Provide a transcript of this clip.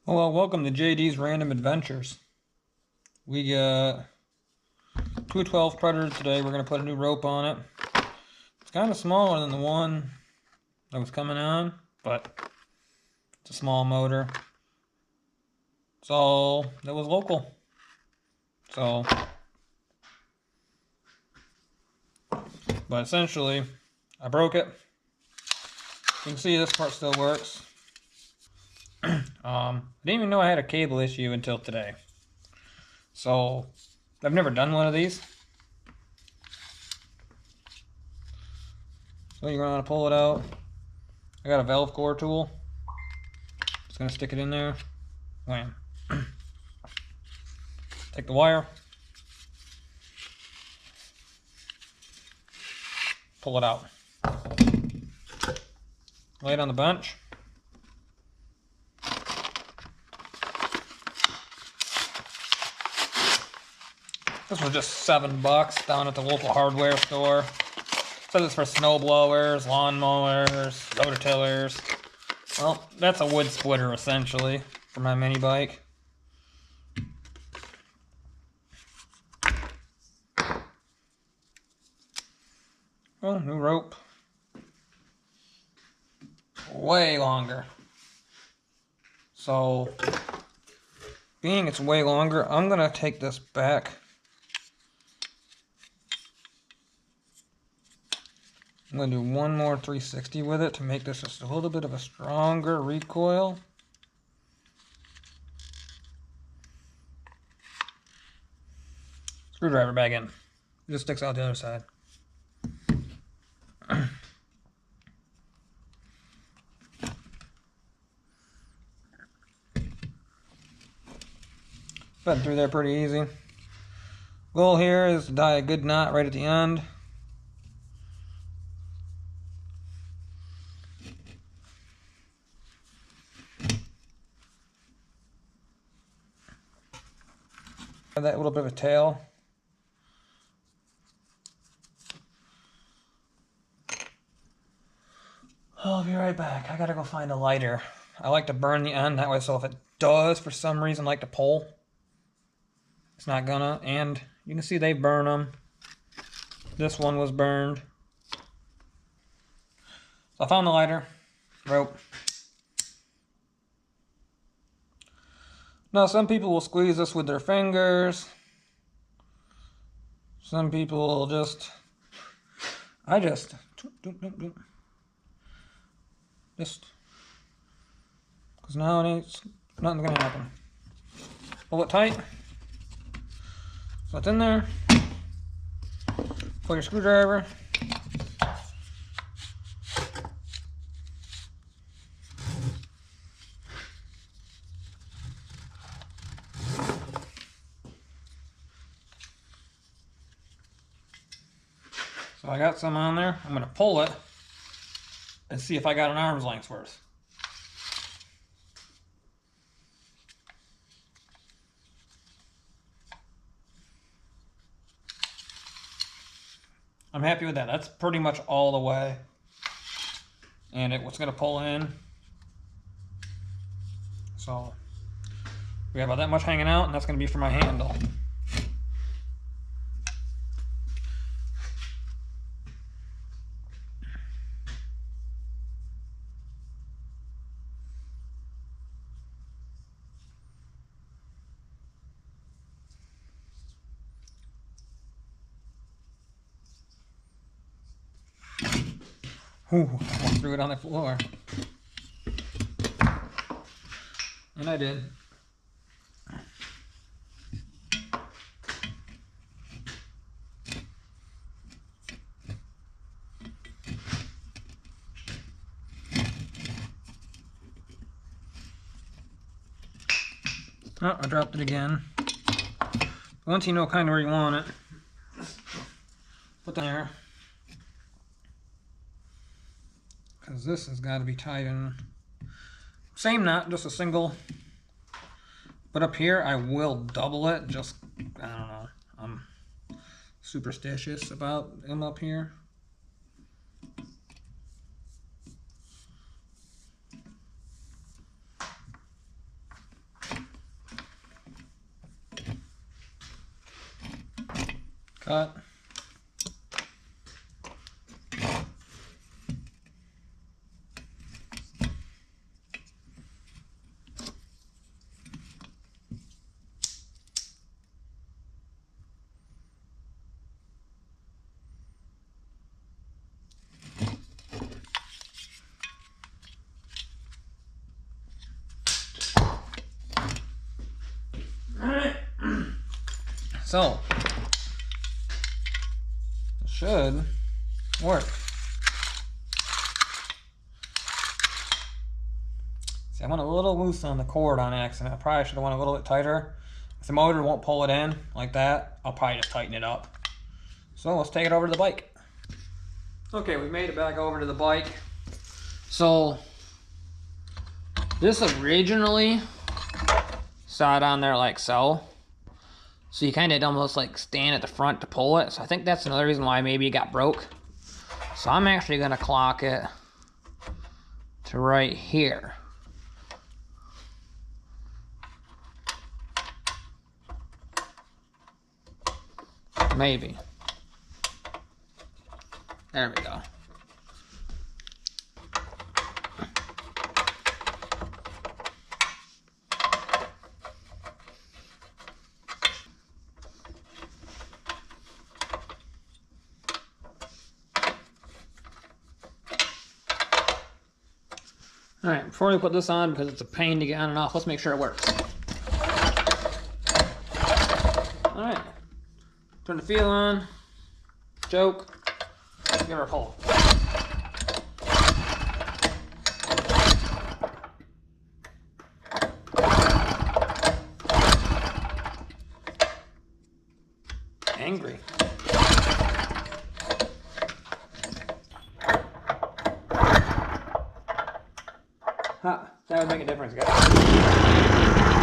Well, welcome to JD's Random Adventures. We got 212 predators today. We're going to put a new rope on it. It's kind of smaller than the one that was coming on, but it's a small motor. It's all that was local. So, but essentially, I broke it. You can see this part still works. I didn't even know I had a cable issue until today. So, I've never done one of these. So you're going to pull it out. I got a valve core tool. Just going to stick it in there. Wham. Take the wire. Pull it out. Lay it on the bench. This was just $7 down at the local hardware store. Says it's for snow blowers, lawn mowers, rototillers. Well, that's a wood splitter essentially for my mini bike. Oh, new rope. Way longer. So, being it's way longer, I'm gonna take this back. I'm going to do one more 360 with it to make this just a little bit of a stronger recoil. Screwdriver back in. It just sticks out the other side. Been through there pretty easy. Goal here is to tie a good knot right at the end. That little bit of a tail. I'll be right back. I gotta go find a lighter. I like to burn the end that way, so if it does for some reason like to pull, it's not gonna. And you can see they burn them. This one was burned. So I found the lighter, rope. Now some people will squeeze this with their fingers. Some people will just, because now it's nothing's gonna happen. Pull it tight. So it's in there. Pull your screwdriver. So I got some on there. I'm gonna pull it and see if I got an arm's length worth. I'm happy with that. That's pretty much all the way. And it was gonna pull in. So we got about that much hanging out, and that's gonna be for my handle. Ooh, I threw it on the floor. And I did. Oh, I dropped it again. Once you know kind of where you want it, put it there. Because this has got to be tied in. Same knot, just a single. But up here, I will double it. Just, I don't know. I'm superstitious about them up here. Cut. So, it should work. See, I went a little loose on the cord on accident. I probably should have went a little bit tighter. If the motor won't pull it in like that, I'll probably just tighten it up. So let's take it over to the bike. Okay, we made it back over to the bike. So, this originally sat on there like so. So you kind of almost like stand at the front to pull it. So I think that's another reason why maybe it got broke. So I'm actually gonna clock it to right here. Maybe. There we go. Alright, before we put this on, because it's a pain to get on and off, let's make sure it works. Alright. Turn the feel on. Choke. Give her a pull. Angry. Huh, that would make a difference, guys.